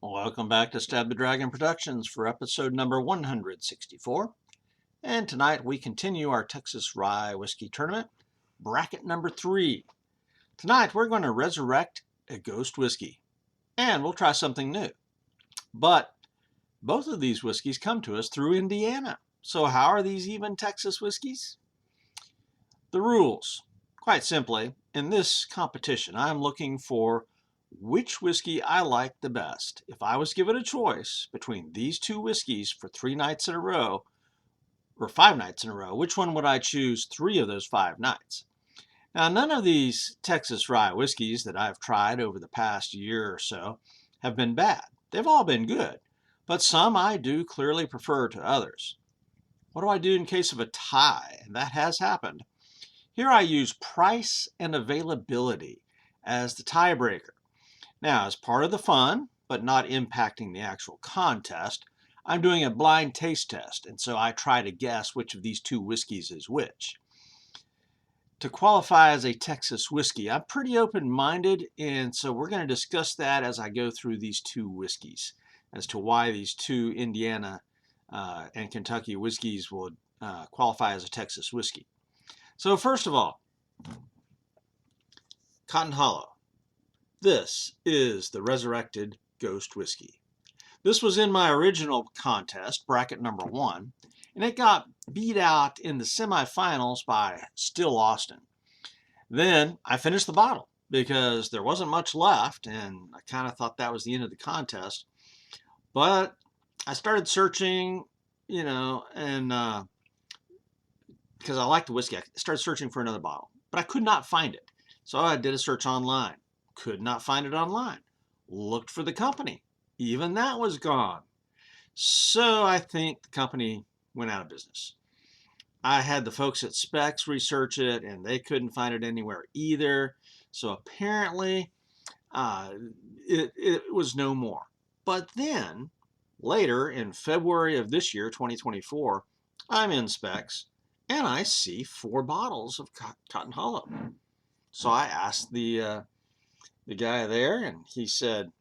Welcome back to Stab the Dragon Productions for episode number 164. And tonight we continue our Texas Rye Whiskey Tournament, bracket number 3. Tonight we're going to resurrect a ghost whiskey, and we'll try something new. But both of these whiskeys come to us through Indiana. So how are these even Texas whiskeys? The rules. Quite simply, in this competition, I'm looking for which whiskey I like the best. If I was given a choice between these two whiskeys for 3 nights in a row, or 5 nights in a row, which one would I choose 3 of those 5 nights? Now, none of these Texas Rye whiskeys that I've tried over the past year or so have been bad. They've all been good, but some I do clearly prefer to others. What do I do in case of a tie? And that has happened. Here I use price and availability as the tiebreaker. Now, as part of the fun, but not impacting the actual contest, I'm doing a blind taste test, and so I try to guess which of these two whiskeys is which. To qualify as a Texas whiskey, I'm pretty open-minded, and so we're going to discuss that as I go through these two whiskeys, as to why these two Indiana and Kentucky whiskeys would qualify as a Texas whiskey. So first of all, Cotton Hollow. This is the resurrected ghost whiskey. This was in my original contest, bracket number 1, and it got beat out in the semifinals by Still Austin. Then I finished the bottle because there wasn't much left, and I kind of thought that was the end of the contest. But I started searching, and because I liked the whiskey, I started searching for another bottle, but I could not find it. So I did a search online. Could not find it online. Looked for the company. Even that was gone. So I think the company went out of business. I had the folks at Specs research it, and they couldn't find it anywhere either. So apparently it was no more. But then later in February of this year, 2024, I'm in Specs, and I see 4 bottles of Cotton Hollow. So I asked the guy there, and he said,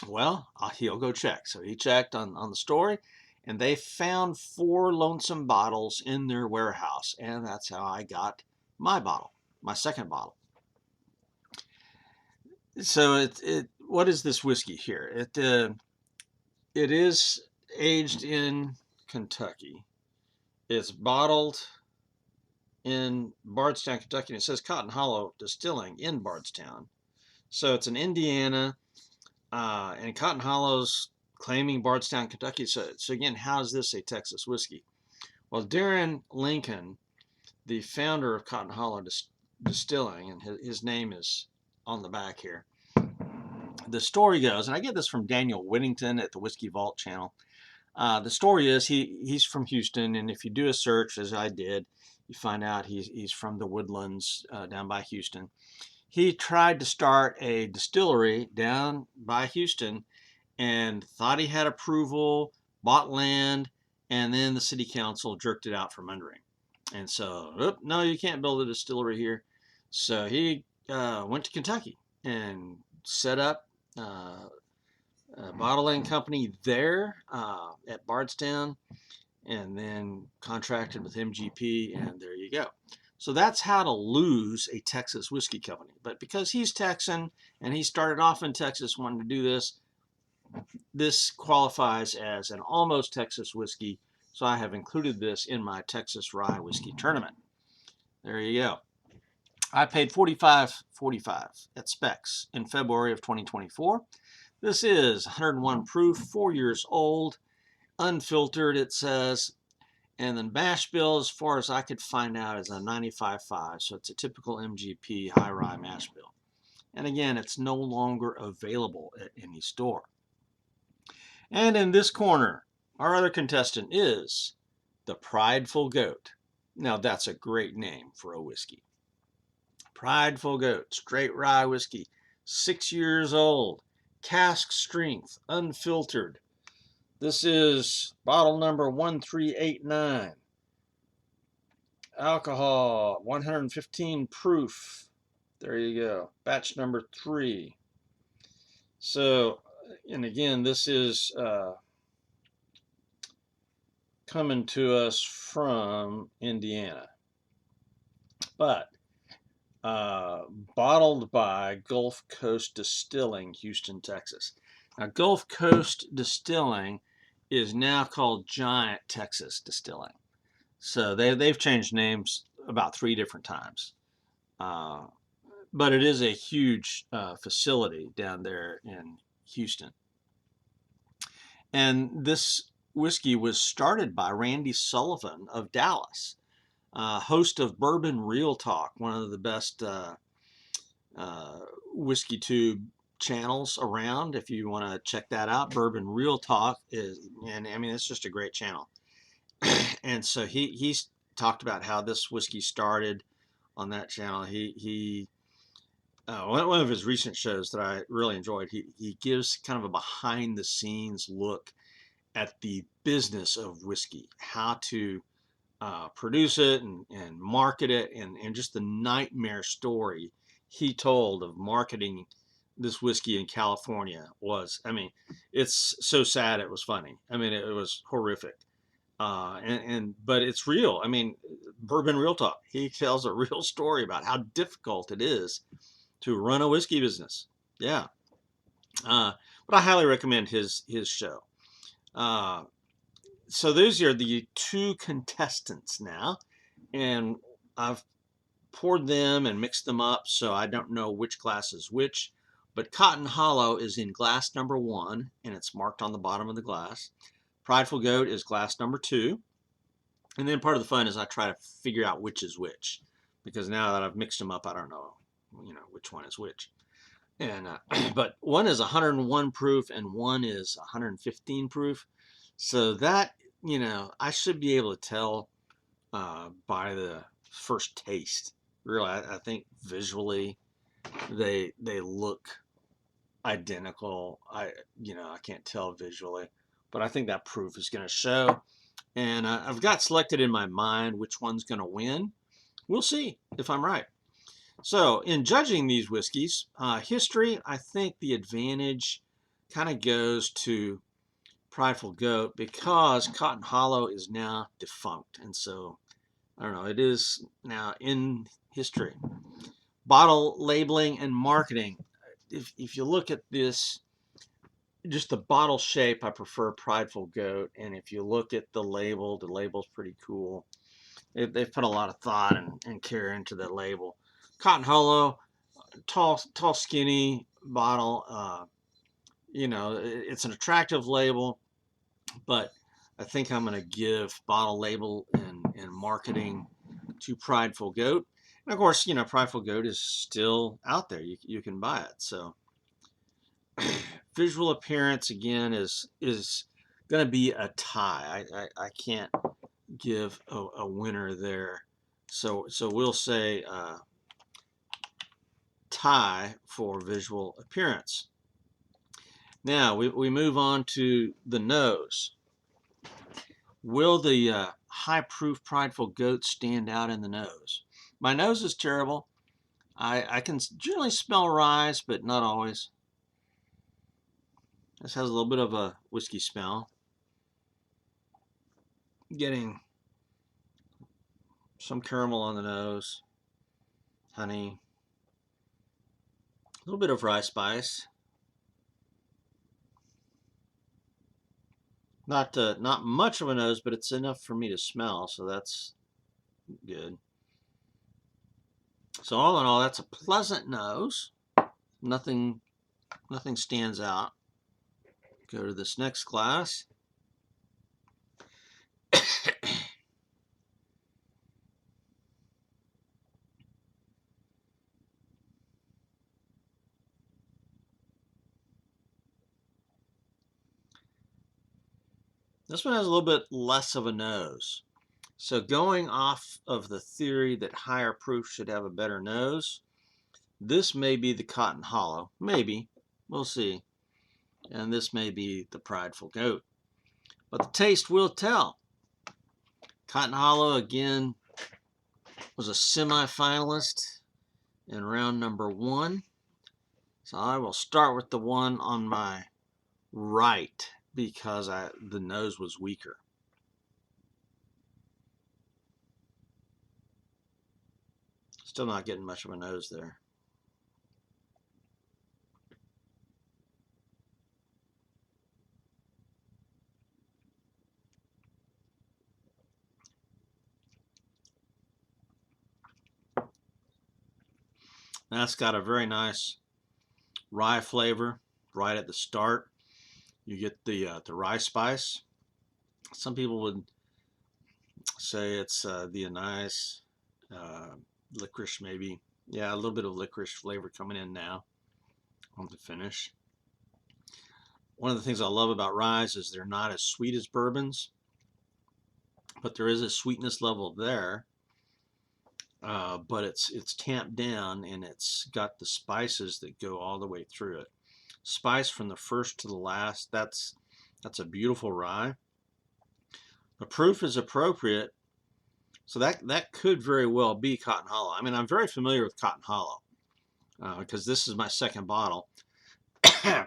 well, he'll go check. So he checked on the story, and they found 4 lonesome bottles in their warehouse, and that's how I got my bottle, my second bottle. So what is this whiskey here? It is aged in Kentucky. It's bottled in Bardstown, Kentucky, and it says Cotton Hollow Distilling in Bardstown. So it's in Indiana, and Cotton Hollow's claiming Bardstown, Kentucky. So again, how is this a Texas whiskey? Well, Darren Lincoln, the founder of Cotton Hollow Distilling, and his name is on the back here. The story goes, and I get this from Daniel Whittington at the Whiskey Vault channel. The story is he's from Houston, and if you do a search, as I did, you find out he's from the Woodlands down by Houston. He tried to start a distillery down by Houston and thought he had approval, bought land, and then the city council jerked it out from under him. And so, no, you can't build a distillery here. So he went to Kentucky and set up a bottling company there at Bardstown, and then contracted with MGP, and there you go. So that's how to lose a Texas whiskey company. But because he's Texan and he started off in Texas wanting to do this, this qualifies as an almost Texas whiskey. So I have included this in my Texas Rye Whiskey Tournament. There you go. I paid $45.45 at Specs in February of 2024. This is 101 proof, 4 years old, unfiltered, it says. And then mash bill, as far as I could find out, is a 95.5. So it's a typical MGP high rye mash bill. And again, it's no longer available at any store. And in this corner, our other contestant is the Prideful Goat. Now that's a great name for a whiskey. Prideful Goat, straight rye whiskey, 6 years old, cask strength, unfiltered. This is bottle number 1389. Alcohol, 115 proof. There you go. Batch number 3. So and again, this is coming to us from Indiana, but uh, bottled by Gulf Coast Distilling, Houston, Texas. Now, Gulf Coast Distilling is now called Giant Texas Distilling. So they've changed names about 3 different times. Uh, but it is a huge facility down there in Houston. And this whiskey was started by Randy Sullivan of Dallas, host of Bourbon Real Talk, one of the best uh, whiskey tube channels around. If you want to check that out, Bourbon Real Talk is, and I mean, it's just a great channel. And so he's talked about how this whiskey started on that channel. He one of his recent shows that I really enjoyed. He gives kind of a behind the scenes look at the business of whiskey, how to produce it and market it, and just the nightmare story he told of marketing this whiskey in California was, I mean, it's so sad it was funny. I mean, it was horrific. But it's real. I mean, Bourbon Real Talk. He tells a real story about how difficult it is to run a whiskey business. Yeah. Uh, but I highly recommend his show. Uh, so those are the 2 contestants now, and I've poured them and mixed them up, so I don't know which glass is which. But Cotton Hollow is in glass number 1, and it's marked on the bottom of the glass. Prideful Goat is glass number 2. And then part of the fun is I try to figure out which is which, because now that I've mixed them up, I don't know, which one is which. And but one is 101 proof and one is 115 proof. So that, I should be able to tell by the first taste. Really, I think visually they look identical. I can't tell visually, but I think that proof is going to show. And I've got selected in my mind which one's going to win. We'll see if I'm right. So in judging these whiskeys, history, I think the advantage kind of goes to Prideful Goat because Cotton Hollow is now defunct. And so, I don't know, it is now in history. Bottle labeling and marketing. If you look at this, just the bottle shape, I prefer Prideful Goat. And if you look at the label's pretty cool. They've put a lot of thought and care into the label. Cotton Hollow, tall, skinny bottle. It's an attractive label, but I think I'm going to give bottle label and marketing to Prideful Goat. And of course, Prideful Goat is still out there. You can buy it. So visual appearance again is going to be a tie. I can't give a winner there. So we'll say tie for visual appearance. Now we move on to the nose. Will the high proof Prideful Goat stand out in the nose? My nose is terrible. I can generally smell Ryes, but not always. This has a little bit of a whiskey smell. Getting some caramel on the nose, honey, a little bit of rye spice. Not much of a nose, but it's enough for me to smell, so that's good. So all in all, that's a pleasant nose. Nothing stands out. Go to this next glass. This one has a little bit less of a nose. So going off of the theory that higher proof should have a better nose, this may be the Cotton Hollow. Maybe. We'll see. And this may be the Prideful Goat. But the taste will tell. Cotton Hollow, again, was a semi-finalist in round number 1. So I will start with the one on my right because the nose was weaker. Still not getting much of a nose there. That's got a very nice rye flavor right at the start. You get the rye spice. Some people would say it's the anise, licorice maybe. Yeah, a little bit of licorice flavor coming in now on the finish. One of the things I love about ryes is they're not as sweet as bourbons, but there is a sweetness level there. But it's tamped down and it's got the spices that go all the way through it. Spice from the first to the last. That's a beautiful rye. The proof is appropriate, so that could very well be Cotton Hollow. I mean, I'm very familiar with Cotton Hollow because this is my second bottle.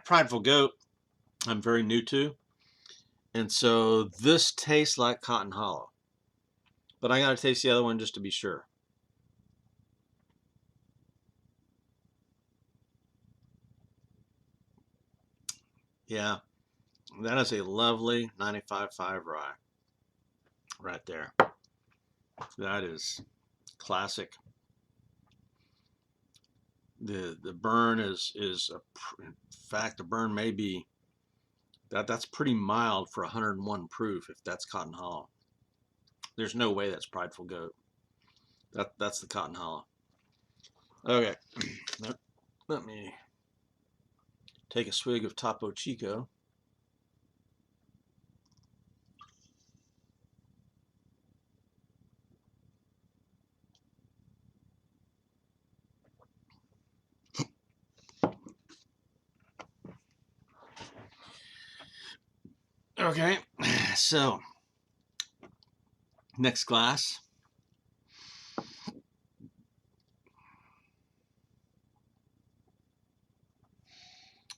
Prideful Goat, I'm very new to, and so this tastes like Cotton Hollow. But I got to taste the other one just to be sure. Yeah, that is a lovely 95.5 rye right there. That is classic. The burn is in fact, the burn may be that's pretty mild for 101 proof if that's Cotton Hollow. There's no way that's Prideful Goat. That's the Cotton Hollow. Okay, let me take a swig of Topo Chico. Okay, so next glass.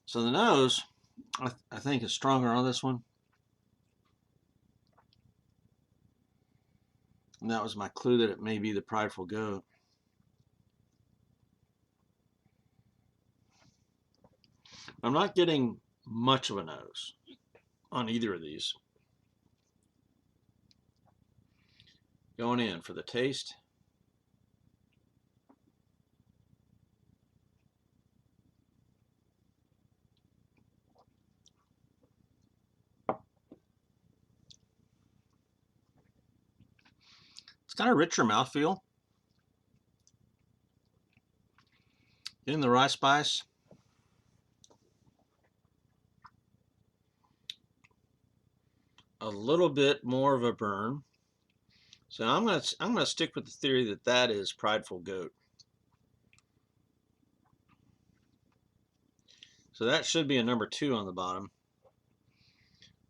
So the nose, I think, is stronger on this one. And that was my clue that it may be the Prideful Goat. I'm not getting much of a nose on either of these. Going in for the taste. It's got a richer mouthfeel. Getting the rye spice. A little bit more of a burn. So I'm gonna stick with the theory that that is Prideful Goat. So that should be a number 2 on the bottom.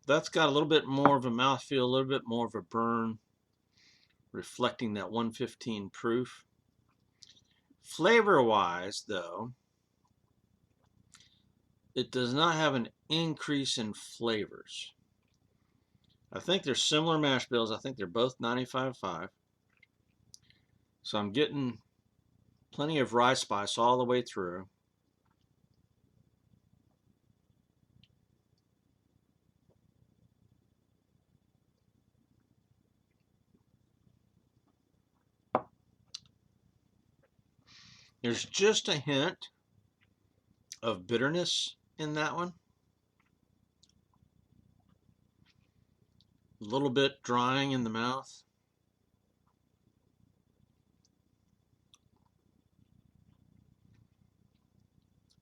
That's got a little bit more of a mouthfeel, a little bit more of a burn, reflecting that 115 proof. Flavor-wise, though, it does not have an increase in flavors. I think they're similar mash bills. I think they're both 95.5. So I'm getting plenty of rye spice all the way through. There's just a hint of bitterness in that one. A little bit drying in the mouth.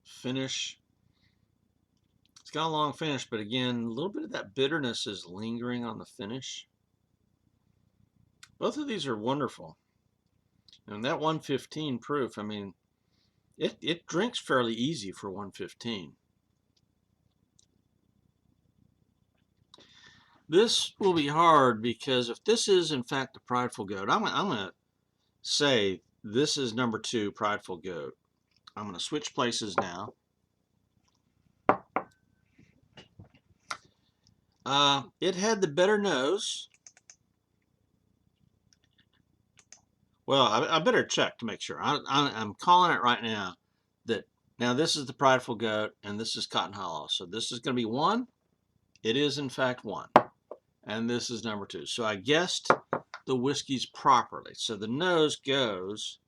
Finish. It's got a long finish, but again, a little bit of that bitterness is lingering on the finish. Both of these are wonderful. And that 115 proof, I mean, it drinks fairly easy for 115. This will be hard because if this is in fact the Prideful Goat, I'm going to say this is number 2 Prideful Goat. I'm going to switch places now. It had the better nose. Well, I better check to make sure. I'm calling it right now that now this is the Prideful Goat and this is Cotton Hollow. So this is going to be 1. It is in fact 1. And this is number 2. So I guessed the whiskeys properly. So the nose goes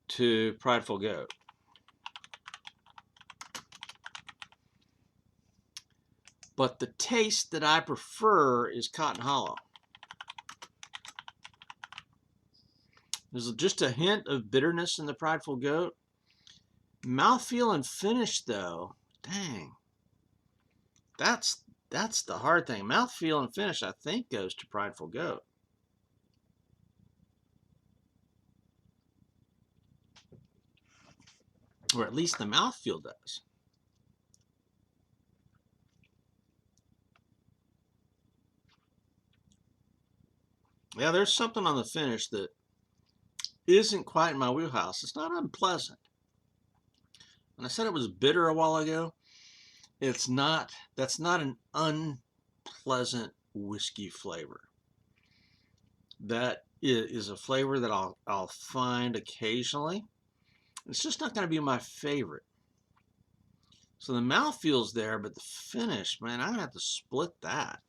to Prideful Goat. But the taste that I prefer is Cotton Hollow. There's just a hint of bitterness in the Prideful Goat. Mouthfeel and finish, though, dang, that's the hard thing. Mouthfeel and finish, I think, goes to Prideful Goat. Or at least the mouthfeel does. Yeah, there's something on the finish that isn't quite in my wheelhouse. It's not unpleasant. When I said it was bitter a while ago, it's not. That's not an unpleasant whiskey flavor. That is a flavor that I'll find occasionally. It's just not going to be my favorite. So the mouthfeel's there, but the finish, man, I'm going to have to split that.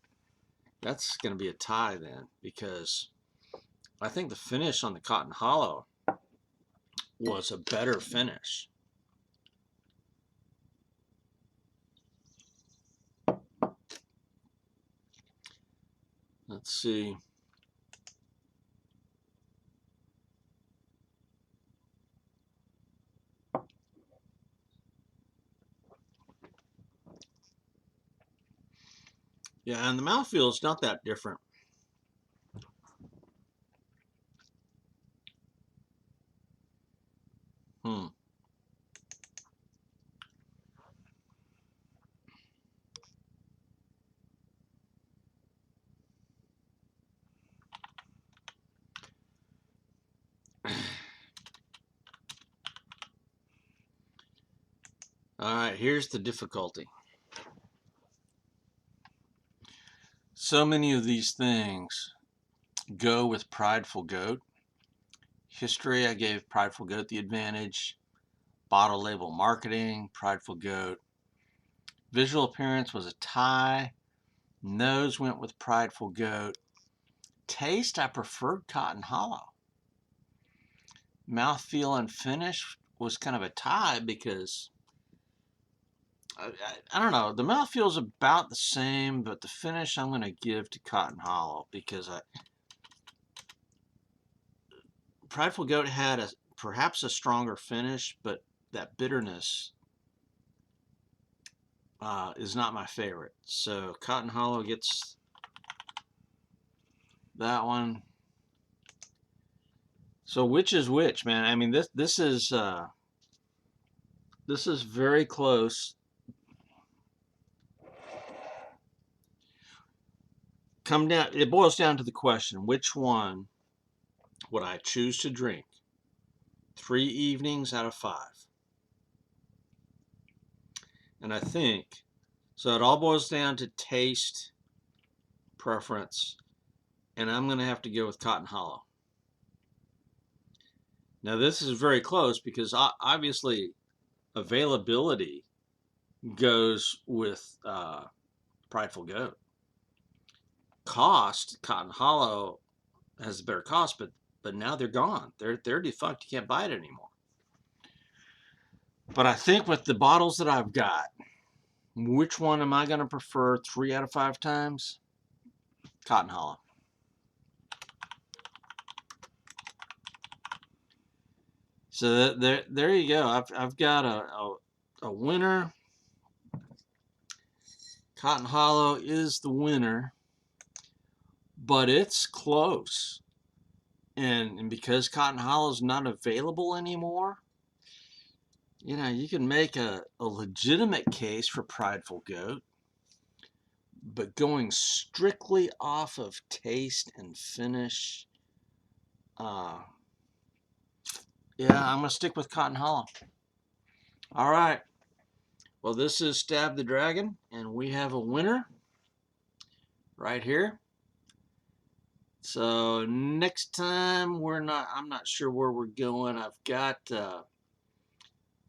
That's going to be a tie then, because I think the finish on the Cotton Hollow was a better finish. Let's see. Yeah, and the mouthfeel is not that different. All right, here's the difficulty. So many of these things go with Prideful Goat. History, I gave Prideful Goat the advantage. Bottle label marketing, Prideful Goat. Visual appearance was a tie. Nose went with Prideful Goat. Taste, I preferred Cotton Hollow. Mouthfeel and finish was kind of a tie because I don't know. The mouthfeel is about the same, but the finish I'm going to give to Cotton Hollow because Prideful Goat had perhaps a stronger finish, but that bitterness is not my favorite. So Cotton Hollow gets that one. So which is which, man? I mean, this is very close. It boils down to the question: which one would I choose to drink 3 evenings out of 5? And I think so. It all boils down to taste, preference, and I'm going to have to go with Cotton Hollow. Now this is very close because obviously availability goes with Prideful Goat. Cost, Cotton Hollow has a better cost, but now they're gone. They're defunct. You can't buy it anymore. But I think with the bottles that I've got, which one am I going to prefer 3 out of 5 times? Cotton Hollow. So there you go. I've got a winner. Cotton Hollow is the winner, but it's close. And because Cotton Hollow is not available anymore, you know, you can make a legitimate case for Prideful Goat, but going strictly off of taste and finish, yeah, I'm going to stick with Cotton Hollow. All right. Well, this is Stab the Dragon, and we have a winner. right here. So next time I'm not sure where we're going. I've got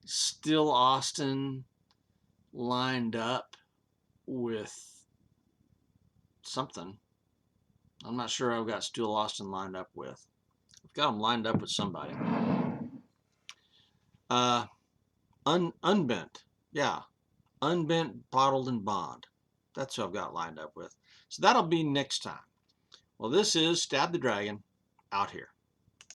Still Austin lined up with something. I'm not sure I've got Still Austin lined up with. I've got them lined up with somebody. Unbent. Yeah. Unbent, bottled, and bond. That's who I've got lined up with. So that'll be next time. Well, this is Stab the Dragon out here.